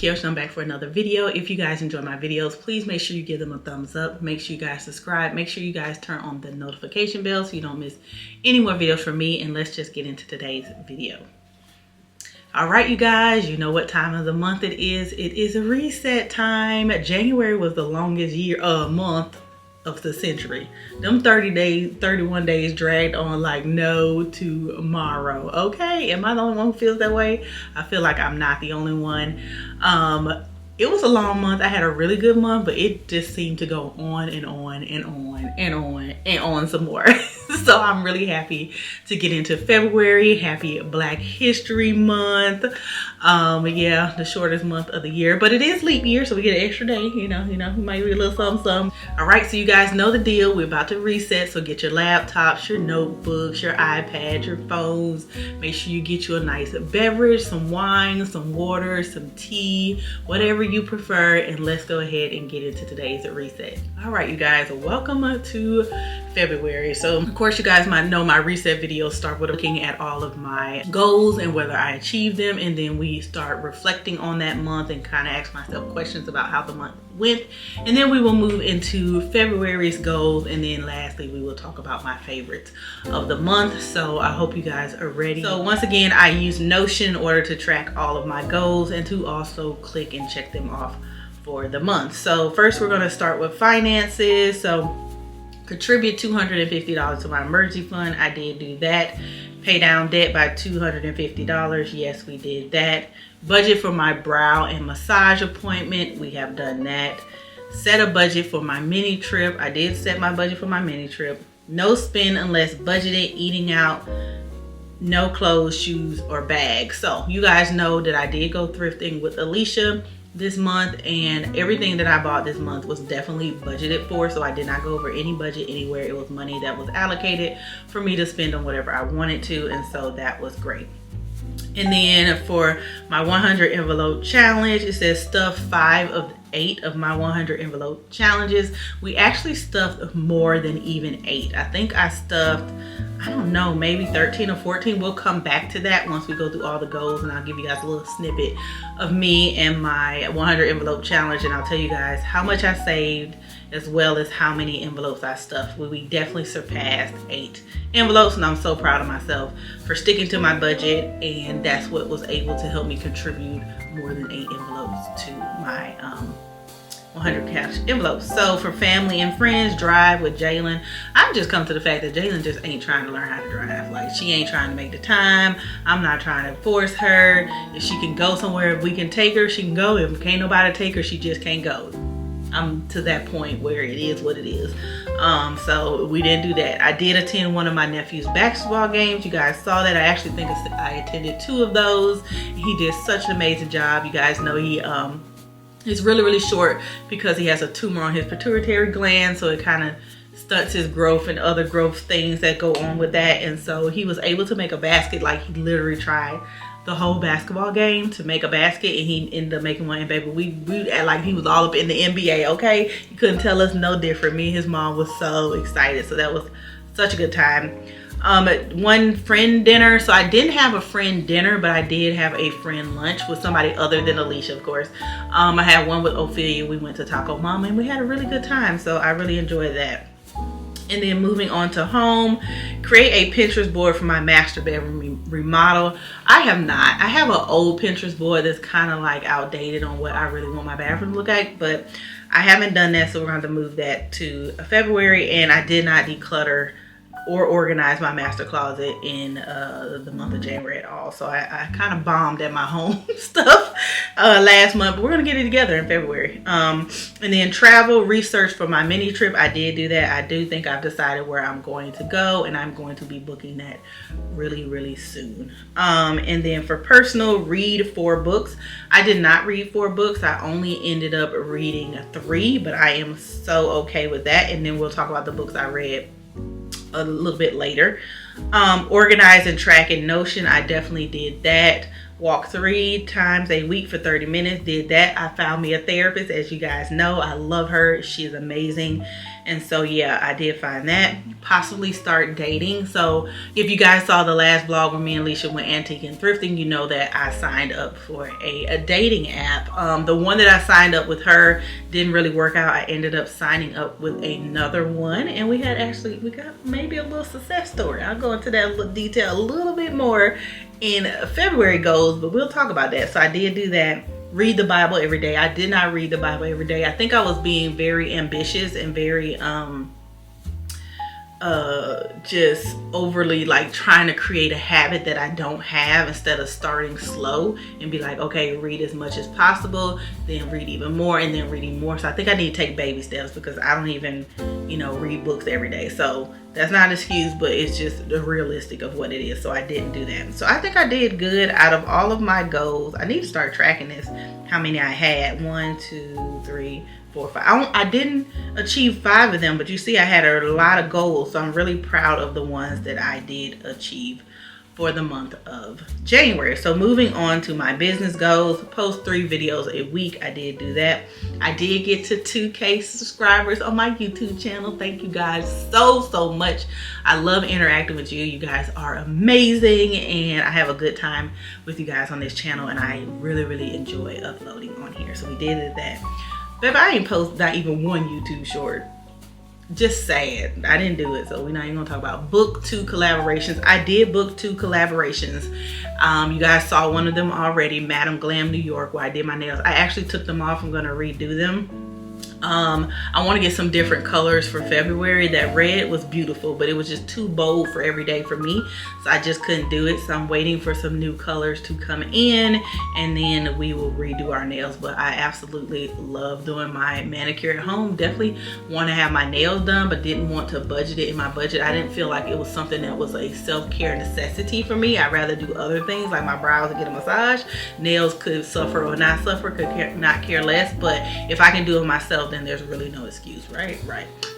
Kiyoshi. I'm back for another video. If you guys enjoy my videos, please make sure you give them a thumbs up. Make sure you guys subscribe. Make sure you guys turn on the notification bell so you don't miss any more videos from me. And let's just get into today's video. All right, you guys, you know what time of the month it is. It is a reset time. January was the longest month of the century. Them 31 days dragged on like no tomorrow. Okay, am I the only one who feels that way? I feel like I'm not the only one. It was a long month. I had a really good month, but it just seemed to go on and on and on and on and on some more. So I'm really happy to get into February. Happy Black History Month. Yeah, the shortest month of the year, but it is leap year, so we get an extra day. You know, maybe a little something. All right, so you guys know the deal. We're about to reset, so get your laptops, your notebooks, your iPads, your phones. Make sure you get you a nice beverage, some wine, some water, some tea, whatever you prefer, and let's go ahead and get into today's reset. All right, you guys, welcome to February. So of course you guys might know my reset videos start with looking at all of my goals and whether I achieved them, and then we start reflecting on that month and kind of ask myself questions about how the month went, and then we will move into February's goals, and then lastly we will talk about my favorites of the month. So I hope you guys are ready. So once again, I use Notion in order to track all of my goals and to also click and check them off for the month. So first we're going to start with finances. So contribute $250 to my emergency fund. I did do that. Pay down debt by $250. Yes, we did that. Budget for my brow and massage appointment. We have done that. Set a budget for my mini trip. I did set my budget for my mini trip. No spend unless budgeted. Eating out. No clothes, shoes, or bags. So you guys know that I did go thrifting with Alicia this month, and everything that I bought this month was definitely budgeted for, so I did not go over any budget anywhere. It was money that was allocated for me to spend on whatever I wanted to, and so that was great. And then for my 100 envelope challenge, it says stuff 5 of 8 of my 100 envelope challenges. We actually stuffed more than even 8. I think I stuffed, I don't know, maybe 13 or 14. We'll come back to that once we go through all the goals, and I'll give you guys a little snippet of me and my 100 envelope challenge, and I'll tell you guys how much I saved as well as how many envelopes I stuffed. We definitely surpassed 8 envelopes, and I'm so proud of myself for sticking to my budget, and that's what was able to help me contribute more than 8 envelopes to my 100 cash envelopes. So for family and friends, drive with Jalen. I've just come to the fact that Jalen just ain't trying to learn how to drive. Like, she ain't trying to make the time. I'm not trying to force her. If she can go somewhere, if we can take her, she can go. If can't nobody take her, she just can't go. I'm to that point where it is what it is. So we didn't do that. I did attend one of my nephew's basketball games. You guys saw that. I actually think I attended 2 of those. He did such an amazing job. You guys know he's really short because he has a tumor on his pituitary gland, so it kind of stunts his growth and other growth things that go on with that. And so he was able to make a basket. Like, he literally tried the whole basketball game to make a basket, and he ended up making one. And baby, we act like he was all up in the NBA. Okay, you couldn't tell us no different. Me and his mom was so excited. So that was such a good time. One friend dinner. So I didn't have a friend dinner, but I did have a friend lunch with somebody other than Alicia, of course. I had one with Ophelia. We went to Taco Mama, and we had a really good time. So I really enjoyed that. And then moving on to home, create a Pinterest board for my master bedroom remodel. I have not. I have an old Pinterest board that's kind of like outdated on what I really want my bathroom to look like, but I haven't done that, so we're going to move that to February. And I did not declutter or organize my master closet in the month of January at all. So I kind of bombed at my home stuff last month, but we're gonna get it together in February. And then travel, research for my mini trip. I did do that. I do think I've decided where I'm going to go, and I'm going to be booking that really soon. And then for personal, read 4 books. I did not read 4 books. I only ended up reading 3, but I am so okay with that. And then we'll talk about the books I read a little bit later. Organize and track in Notion. I definitely did that. walk 3 times a week for 30 minutes. Did that. I found me a therapist. As you guys know, I love her. She's amazing. And so yeah, I did find that. Possibly start dating. So if you guys saw the last vlog where me and Alicia went antique and thrifting, you know that I signed up for a dating app. The one that I signed up with her didn't really work out. I ended up signing up with another one, and we got maybe a little success story. I'll go into that detail a little bit more in February goals, but we'll talk about that. So I did do that. Read the Bible every day. I did not read the Bible every day. I think I was being very ambitious and very just overly like trying to create a habit that I don't have, instead of starting slow and be like, okay, read as much as possible, then read even more, and then reading more. So I think I need to take baby steps, because I don't even, you know, read books every day. So that's not an excuse, but it's just the realistic of what it is. So I didn't do that. So I think I did good out of all of my goals. I need to start tracking this, how many I had. 1, 2, 3, 4, 5. I didn't achieve 5 of them, but you see I had a lot of goals. So I'm really proud of the ones that I did achieve for the month of January. So moving on to my business goals, post 3 videos a week. I did do that. I did get to 2K subscribers on my YouTube channel. Thank you guys so much. I love interacting with you. You guys are amazing, and I have a good time with you guys on this channel, and I really enjoy uploading on here. So we did that. But I didn't post not even one YouTube short. Just sad. I didn't do it, so we're not even gonna talk about book 2 collaborations. I did book 2 collaborations. You guys saw one of them already, Madam Glam New York, where I did my nails. I actually took them off. I'm gonna redo them. I want to get some different colors for February. That red was beautiful, but it was just too bold for every day for me, so I just couldn't do it. So I'm waiting for some new colors to come in, and then we will redo our nails. But I absolutely love doing my manicure at home. Definitely want to have my nails done, but didn't want to budget it in my budget. I didn't feel like it was something that was a self-care necessity for me. I'd rather do other things like my brows and get a massage. Nails could suffer or not suffer, could not care less. But if I can do it myself, then there's really no excuse, right?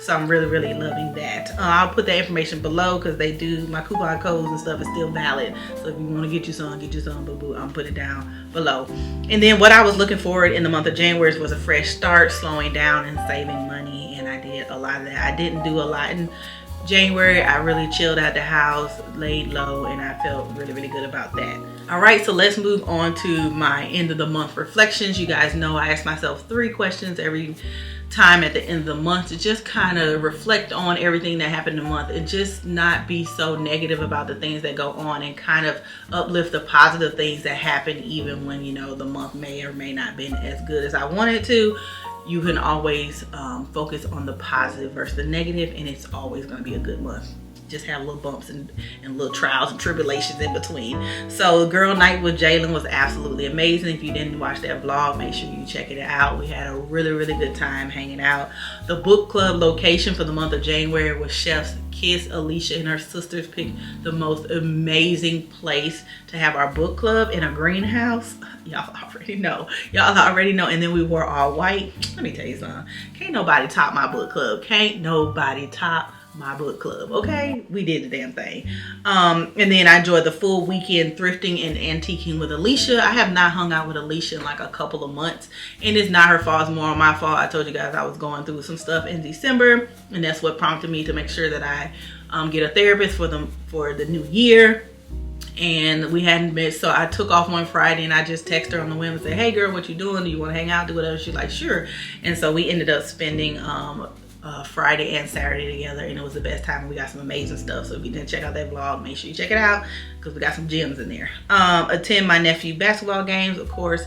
So I'm really loving that. I'll put that information below, because they do, my coupon codes and stuff is still valid. So if you want to get you some, boo-boo. I'm putting it down below. And then what I was looking forward in the month of January was a fresh start, slowing down and saving money, and I did a lot of that. I didn't do a lot in January. I really chilled at the house, laid low, and I felt really good about that. All right, so let's move on to my end of the month reflections. You guys know I ask myself 3 questions every time at the end of the month to just kind of reflect on everything that happened in the month, and just not be so negative about the things that go on, and kind of uplift the positive things that happen, even when, you know, the month may or may not been as good as I wanted to. You can always focus on the positive versus the negative, and it's always going to be a good month. Just have little bumps and little trials and tribulations in between. So girl night with Jalen was absolutely amazing. If you didn't watch that vlog, make sure you check it out. We had a really good time hanging out. The book club location for the month of January was Chef's Kiss. Alicia and her sisters picked the most amazing place to have our book club, in a greenhouse. Y'all already know. And then we wore all white. Let me tell you something. Can't nobody top my book club. Can't nobody top my book club. Okay, we did the damn thing. And then I enjoyed the full weekend thrifting and antiquing with Alicia. I have not hung out with Alicia in like a couple of months, and it's not her fault, it's more my fault. I told you guys I was going through some stuff in December, and that's what prompted me to make sure that I get a therapist for the new year. And we hadn't met, so I took off one Friday, and I just texted her on the whim and said, hey girl, what you doing? Do you want to hang out, do whatever? She's like, sure. And so we ended up spending Friday and Saturday together, and it was the best time. We got some amazing stuff. So if you didn't check out that vlog, make sure you check it out, because we got some gems in there. Attend my nephew basketball games, of course.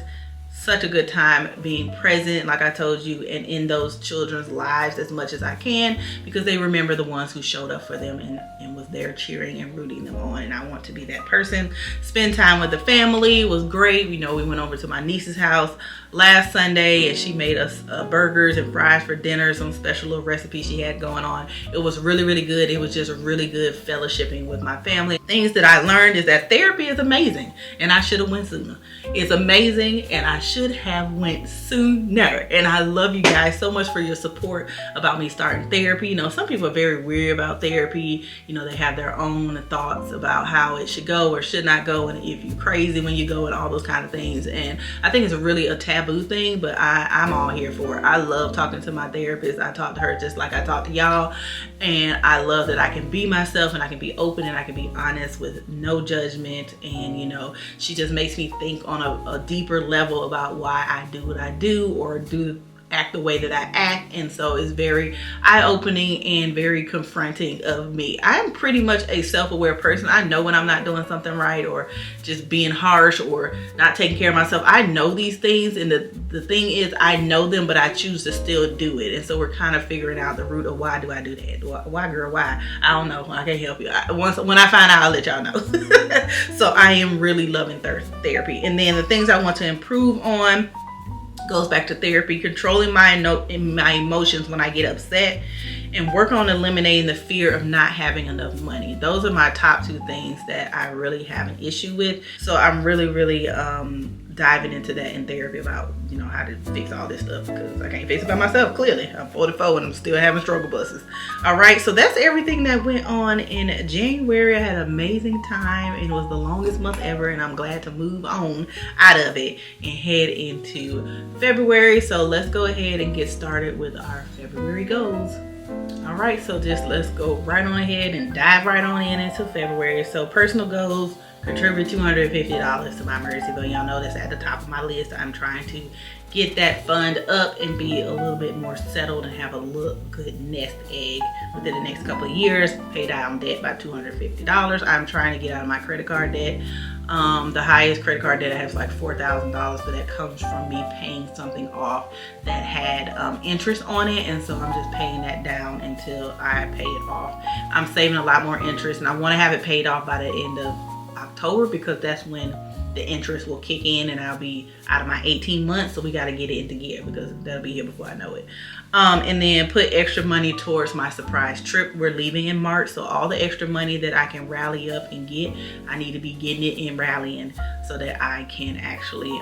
Such a good time being present, like I told you, and in those children's lives as much as I can, because they remember the ones who showed up for them and was there cheering and rooting them on, and I want to be that person. Spend time with the family was great. You know, we went over to my niece's house last Sunday, and she made us burgers and fries for dinner, some special little recipe she had going on. It was really good. It was just really good fellowshipping with my family. Things that I learned is that therapy is amazing, and I should have went sooner. It's amazing, and I should should have went sooner. And I love you guys so much for your support about me starting therapy. You know, some people are very weird about therapy. You know, they have their own thoughts about how it should go or should not go, and if you're crazy when you go and all those kind of things. And I think it's really a taboo thing, but I'm all here for it. I love talking to my therapist. I talk to her just like I talk to y'all, and I love that I can be myself and I can be open and I can be honest with no judgment. And you know, she just makes me think on a deeper level about why I do what I do or act the way that I act. And so it's very eye-opening and very confronting of me. I'm pretty much a self-aware person. I know when I'm not doing something right or just being harsh or not taking care of myself. I know these things, and the thing is, I know them, but I choose to still do it. And so we're kind of figuring out the root of why do I do that? Why, girl, why? I don't know. I can't help you. When I find out, I'll let y'all know. So I am really loving therapy. And then the things I want to improve on goes back to therapy, controlling my emotions when I get upset, and work on eliminating the fear of not having enough money. Those are my top two things that I really have an issue with. So I'm really diving into that in therapy about, you know, how to fix all this stuff, because I can't fix it by myself. Clearly, I'm 44 and I'm still having struggle buses. All right, so that's everything that went on in January. I had an amazing time, and it was the longest month ever, and I'm glad to move on out of it and head into February. So let's go ahead and get started with our February goals. All right, so just let's go right on ahead and dive right on into February. So personal goals: contribute $250 to my emergency fund. Y'all know that's at the top of my list. I'm trying to get that fund up and be a little bit more settled and have a good nest egg within the next couple of years. Pay down debt by $250. I'm trying to get out of my credit card debt. The highest credit card debt I have is like $4,000, but that comes from me paying something off that had interest on it, and so I'm just paying that down until I pay it off. I'm saving a lot more interest, and I want to have it paid off by the end of October, because that's when the interest will kick in and I'll be out of my 18 months. So we got to get it into gear, because that'll be here before I know it. And then put extra money towards my surprise trip. We're leaving in March, so all the extra money that I can rally up and get, I need to be getting it and rallying so that I can actually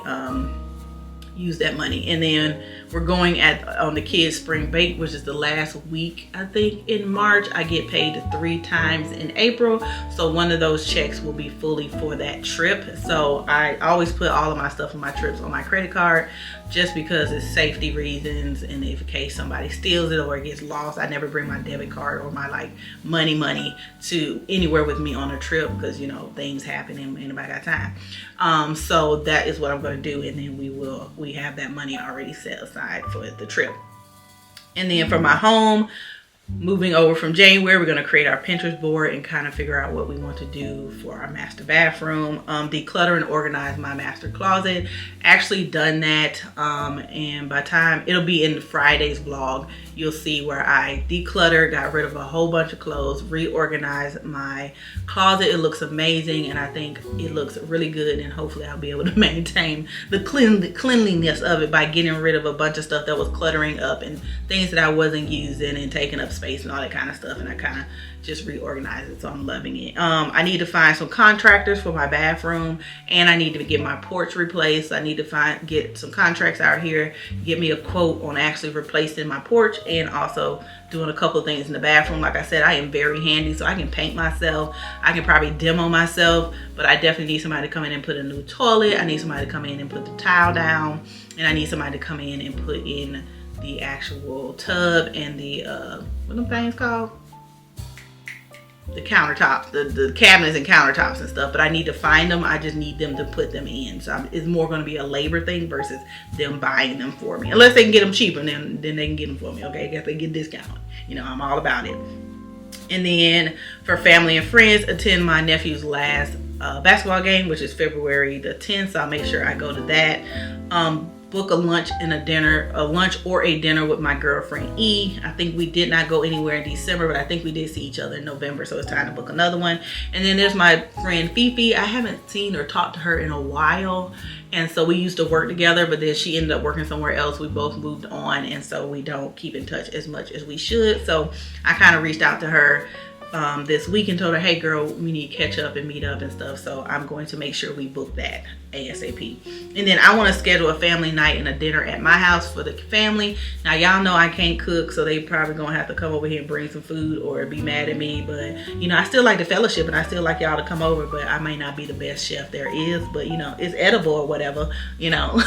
use that money. And then we're going on the kids' spring break, which is the last week, I think, in March. I get paid 3 times in April, so one of those checks will be fully for that trip. So I always put all of my stuff on my trips on my credit card, just because it's safety reasons, and if in case somebody steals it or it gets lost, I never bring my debit card or my like money to anywhere with me on a trip, because you know things happen and anybody got time. So that is what I'm going to do, and then we have that money already set aside for the trip. And then for my home, moving over from January, we're going to create our Pinterest board and kind of figure out what we want to do for our master bathroom. Declutter and organize my master closet. Actually done that, and by the time it'll be in Friday's vlog, you'll see where I declutter, got rid of a whole bunch of clothes, reorganized my closet. It looks amazing, and I think it looks really good, and hopefully I'll be able to maintain the cleanliness of it by getting rid of a bunch of stuff that was cluttering up and things that I wasn't using and taking up space and all that kind of stuff, and I kind of just reorganize it, so I'm loving it. I need to find some contractors for my bathroom, and I need to get my porch replaced. I need to get some contracts out here, get me a quote on actually replacing my porch, and also doing a couple of things in the bathroom. Like I said, I am very handy, so I can paint myself. I can probably demo myself, but I definitely need somebody to come in and put a new toilet. I need somebody to come in and put the tile down, and I need somebody to come in and put in the actual tub and the what are them things called? The countertops, the cabinets and countertops and stuff. But I need to find them. I just need them to put them in. So it's more going to be a labor thing versus them buying them for me. Unless they can get them cheaper, then they can get them for me. Okay, I guess they get discount. You know, I'm all about it. And then for family and friends, attend my nephew's last basketball game, which is February the 10th. So I'll make sure I go to that. Book a lunch and a lunch or a dinner with my girlfriend E. I think we did not go anywhere in December, but I think we did see each other in November, so it's time to book another one. And then there's my friend Fifi. I haven't seen or talked to her in a while, and so we used to work together, but then she ended up working somewhere else. We both moved on, and so we don't keep in touch as much as we should. So I kind of reached out to her this week and told her, hey girl, we need to catch up and meet up and stuff. So I'm going to make sure we book that ASAP. And then I want to schedule a family night and a dinner at my house for the family. Now y'all know I can't cook, so they probably gonna have to come over here and bring some food or be mad at me. But you know, I still like the fellowship and I still like y'all to come over, but I may not be the best chef there is, but you know, it's edible or whatever, you know.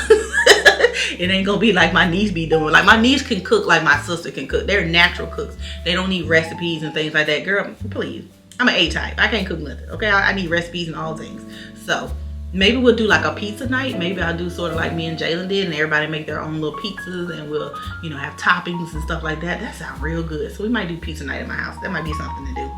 It ain't gonna be like my niece be doing. Like my niece can cook like my sister can cook. They're natural cooks. They don't need recipes and things like that. Girl, please. I'm an A-type. I can't cook nothing. Okay, I need recipes and all things. So maybe we'll do like a pizza night. Maybe I'll do sort of like me and Jalen did, and everybody make their own little pizzas, and we'll, you know, have toppings and stuff like that. That sounds real good. So we might do pizza night at my house. That might be something to do.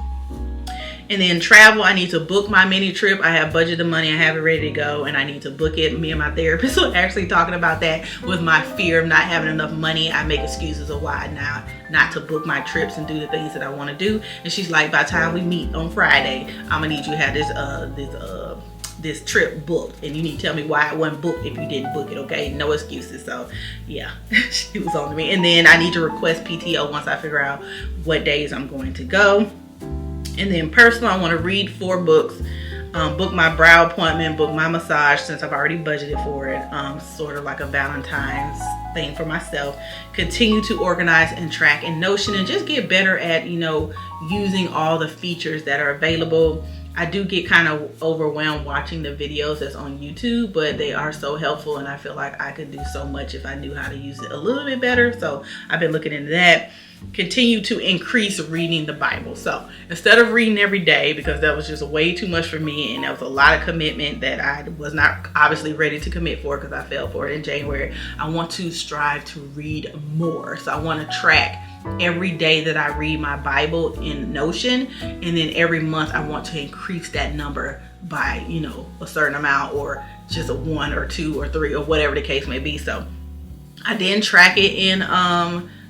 And then travel, I need to book my mini trip. I have budgeted the money, I have it ready to go, and I need to book it. Me and my therapist were actually talking about that. With my fear of not having enough money, I make excuses of why now not to book my trips and do the things that I want to do. And she's like, by the time we meet on Friday, I'm gonna need you to have this trip booked, and you need to tell me why it wasn't booked if you didn't book it. Okay, no excuses. So yeah, she was on to me. And then I need to request PTO once I figure out what days I'm going to go. And then personal, I want to read 4 books, book my brow appointment, book my massage since I've already budgeted for it, sort of like a Valentine's thing for myself. Continue to organize and track in Notion and just get better at, you know, using all the features that are available. I do get kind of overwhelmed watching the videos that's on YouTube, but they are so helpful, and I feel like I could do so much if I knew how to use it a little bit better. So I've been looking into that. Continue to increase reading the Bible. So instead of reading every day, because that was just way too much for me, and that was a lot of commitment that I was not obviously ready to commit for because I fell for it in January, I want to strive to read more. So I want to track every day that I read my Bible in Notion, and then every month I want to increase that number by, you know, a certain amount, or just a 1 or 2 or 3 or whatever the case may be. So I didn't track it in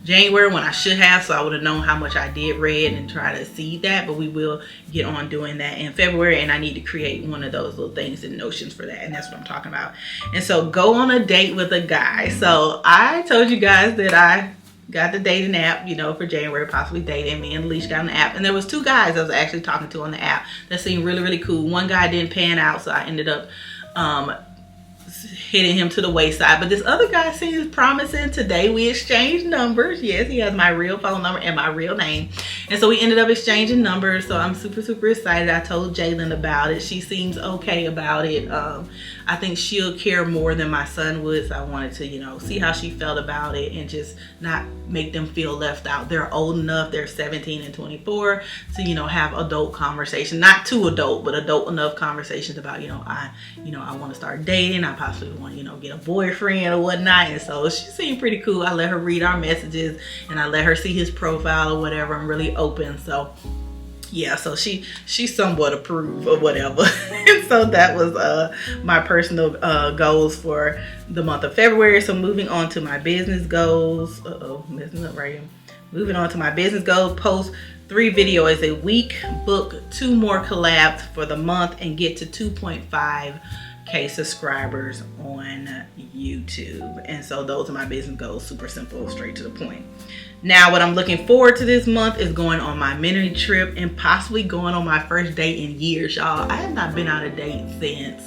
January when I should have, so I would have known how much I did read and try to see that, but we will get on doing that in February, and I need to create one of those little things in Notions for that, and that's what I'm talking about. And so go on a date with a guy. So I told you guys that I got the dating app, you know, for January, possibly dating. Me and Leash got an app, and there was 2 guys I was actually talking to on the app that seemed really, really cool. One guy didn't pan out, so I ended up hitting him to the wayside, but this other guy seems promising. Today we exchanged numbers. Yes, he has my real phone number and my real name, and so we ended up exchanging numbers. So I'm super, super excited. I told Jalen about it. She seems okay about it. I think she'll care more than my son would, so I wanted to, you know, see how she felt about it and just not make them feel left out. They're old enough, they're 17 and 24, to, you know, have adult conversation, not too adult, but adult enough conversations about, I want to start dating. I possibly want, get a boyfriend or whatnot. And so she seemed pretty cool. I let her read our messages and I let her see his profile or whatever. I'm really open. So yeah, so she somewhat approved or whatever. And so that was my personal goals for the month of February. So moving on to my business goals. Messing up right here. Moving on to my business goals. Post 3 videos a week. Book 2 more collabs for the month and get to 2.5K subscribers on YouTube. And so those are my business goals. Super simple, straight to the point. Now, what I'm looking forward to this month is going on my mini trip and possibly going on my first date in years, y'all. I have not been on a date since,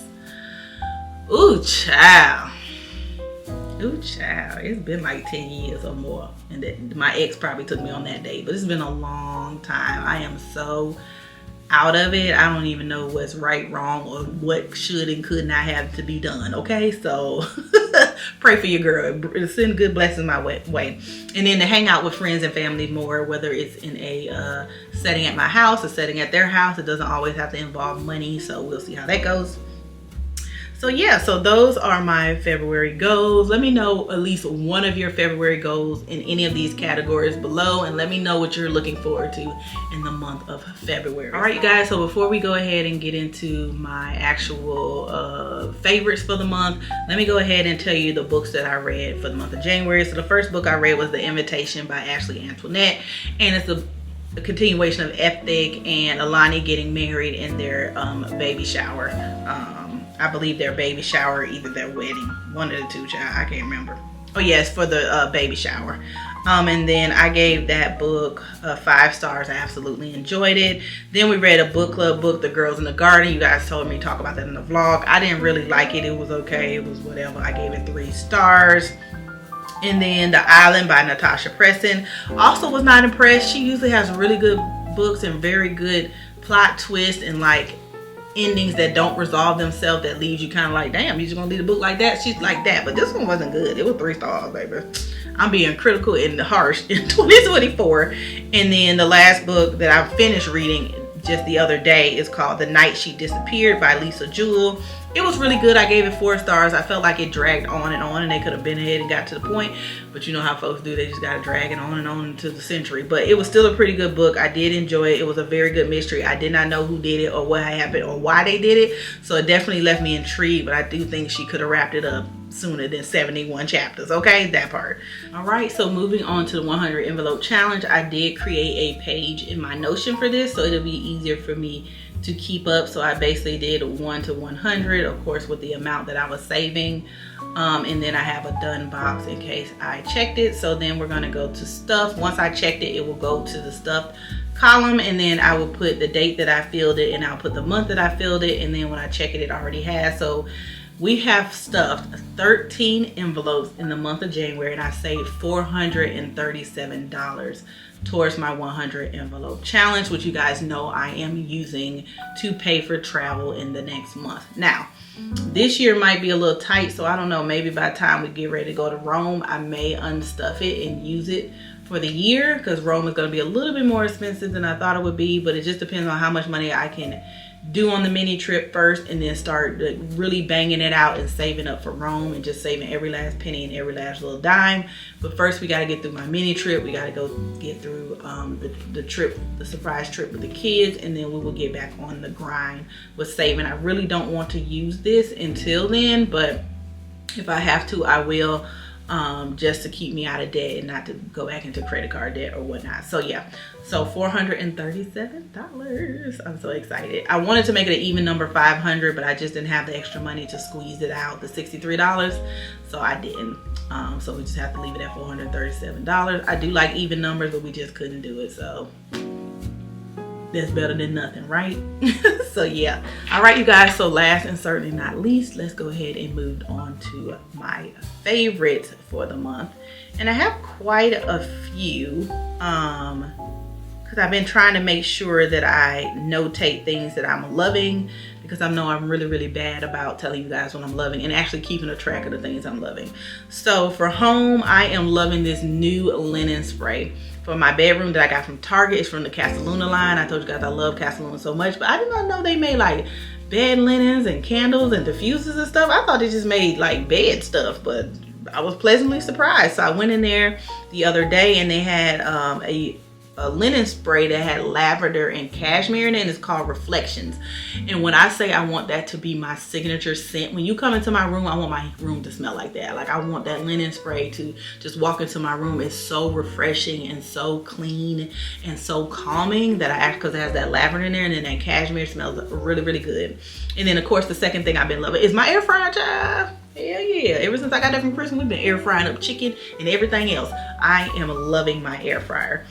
ooh, child. It's been like 10 years or more. And that my ex probably took me on that date, but it's been a long time. I am so out of it. I don't even know what's right, wrong, or what should and could not have to be done. Okay, so pray for your girl. Send good blessings my way. And then to hang out with friends and family more, whether it's in a setting at my house or setting at their house. It doesn't always have to involve money, so we'll see how that goes. So yeah, so those are my February goals. Let me know at least one of your February goals in any of these categories below, and let me know what you're looking forward to in the month of February. All right, you guys, so before we go ahead and get into my actual favorites for the month, let me go ahead and tell you the books that I read for the month of January. So the first book I read was The Invitation by Ashley Antoinette, and it's a continuation of Ethic and Alani getting married in their baby shower. I believe their baby shower, either their wedding, one of the two, child, I can't remember. Oh yes, for the baby shower. And then I gave that book 5 stars. I absolutely enjoyed it. Then we read a book club book, The Girls in the Garden. You guys told me to talk about that in the vlog. I didn't really like it. It was okay. It was whatever. I gave it 3 stars. And then The Island by Natasha Preston. Also was not impressed. She usually has really good books and very good plot twists and like endings that don't resolve themselves, that leaves you kind of like, damn, you just gonna leave the book like that? She's like that. But this one wasn't good. It was 3 stars, baby. I'm being critical and harsh in 2024. And then the last book that I finished reading just the other day is called The Night She Disappeared by Lisa Jewell. It was really good. I gave it 4 stars. I felt like it dragged on and they could have been ahead and got to the point. But you know how folks do. They just got to drag it on and on into the century. But it was still a pretty good book. I did enjoy it. It was a very good mystery. I did not know who did it or what happened or why they did it. So it definitely left me intrigued. But I do think she could have wrapped it up sooner than 71 chapters. Okay, that part. All right, so moving on to the 100 envelope challenge. I did create a page in my Notion for this, so it'll be easier for me to keep up. So I basically did 1 to 100, of course, with the amount that I was saving. And then I have a done box in case I checked it. So then we're gonna go to stuff. Once I checked it, it will go to the stuff column, and then I will put the date that I filled it, and I'll put the month that I filled it, and then when I check it, it already has. So we have stuffed 13 envelopes in the month of January, and I saved $437 towards my 100 envelope challenge, which you guys know I am using to pay for travel in the next month. Now, this year might be a little tight, so I don't know, maybe by the time we get ready to go to Rome, I may unstuff it and use it for the year, because Rome is going to be a little bit more expensive than I thought it would be, but it just depends on how much money I can do on the mini trip first, and then start really banging it out and saving up for Rome and just saving every last penny and every last little dime. But first we got to get through my mini trip. We got to go get through the trip, the surprise trip with the kids, and then we will get back on the grind with saving. I really don't want to use this until then, but if I have to, I will, just to keep me out of debt and not to go back into credit card debt or whatnot. So yeah, so $437. I'm so excited. I wanted to make it an even number, 500, but I just didn't have the extra money to squeeze it out, the $63, so I didn't. So we just have to leave it at $437. I do like even numbers, but we just couldn't do it, so that's better than nothing, right? So yeah. All right, you guys, so last and certainly not least, let's go ahead and move on to my favorites for the month. And I have quite a few, because I've been trying to make sure that I notate things that I'm loving, because I know I'm really bad about telling you guys what I'm loving and actually keeping a track of the things I'm loving. So for home, I am loving this new linen spray for my bedroom that I got from Target. It's from the Casaluna line. I told you guys I love Casaluna so much, but I did not know they made like bed linens and candles and diffusers and stuff. I thought they just made like bed stuff, but I was pleasantly surprised. So I went in there the other day and they had a linen spray that had lavender and cashmere in it, and it's called Reflections. And when I say I want that to be my signature scent, when you come into my room, I want my room to smell like that. Like I want that linen spray to just walk into my room. It's so refreshing and so clean and so calming that I act, because it has that lavender in there, and then that cashmere smells really good. And then of course the second thing I've been loving is my air fryer, child. Hell yeah. Ever since I got that from Christmas, we've been air frying up chicken and everything else. I am loving my air fryer.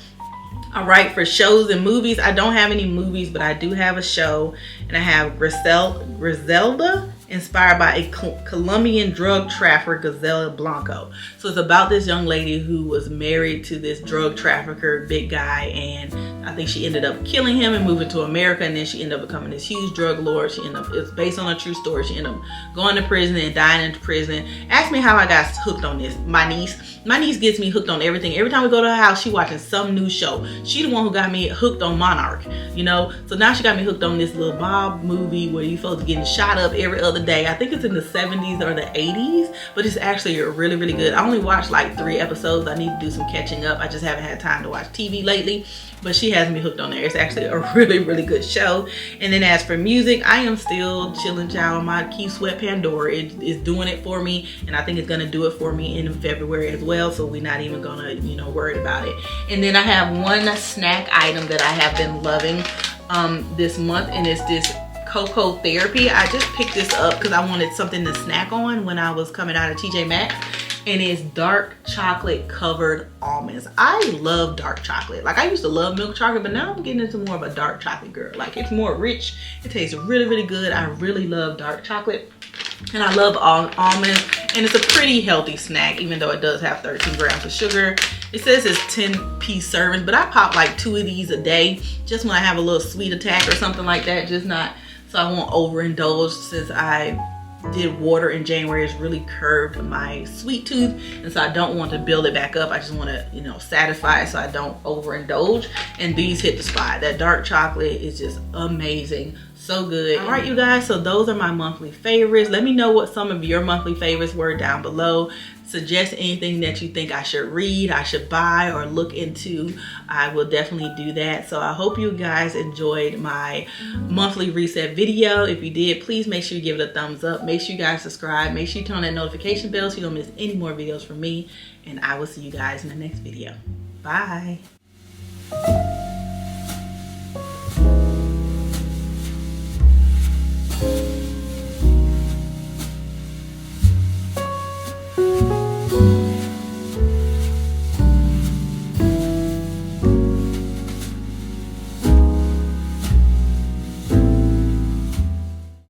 All right, for shows and movies, I don't have any movies, but I do have a show, and I have Griselda, inspired by a Colombian drug trafficker, Gazelle Blanco. So it's about this young lady who was married to this drug trafficker, big guy, and I think she ended up killing him and moving to America, and then she ended up becoming this huge drug lord. It's based on a true story. She ended up going to prison and dying in prison. Ask me how I got hooked on this. My niece gets me hooked on everything. Every time we go to her house, she watching some new show. She the one who got me hooked on Monarch, you know? So now she got me hooked on this little Bob movie where you folks getting shot up every other day. I think it's in the 70s or the 80s, but it's actually really good. I only watched like 3 episodes. I need to do some catching up. I just haven't had time to watch TV lately, but she has me hooked on there. It's actually a really good show. And then as for music, I am still chilling, child, on my Keith Sweat Pandora. It is doing it for me, and I think it's gonna do it for me in February as well, so we're not even gonna, you know, worry about it. And then I have one snack item that I have been loving this month, and it's this Cocoa Therapy. I just picked this up because I wanted something to snack on when I was coming out of TJ Maxx, and it's dark chocolate covered almonds. I love dark chocolate. Like, I used to love milk chocolate, but now I'm getting into more of a dark chocolate girl. Like, it's more rich. It tastes really, really good. I really love dark chocolate. And I love almonds, and it's a pretty healthy snack, even though it does have 13 grams of sugar. It says it's 10-piece servings, but I pop like 2 of these a day, just when I have a little sweet attack or something like that, just not so I won't overindulge, since I did water in January. It's really curbed my sweet tooth, and so I don't want to build it back up. I just want to, you know, satisfy it so I don't overindulge. And these hit the spot. That dark chocolate is just amazing. So good. All right, you guys, so those are my monthly favorites. Let me know what some of your monthly favorites were down below. Suggest anything that you think I should read, I should buy, or look into. I will definitely do that. So I hope you guys enjoyed my monthly reset video. If you did, please make sure you give it a thumbs up. Make sure you guys subscribe. Make sure you turn on that notification bell so you don't miss any more videos from me. And I will see you guys in the next video. Bye.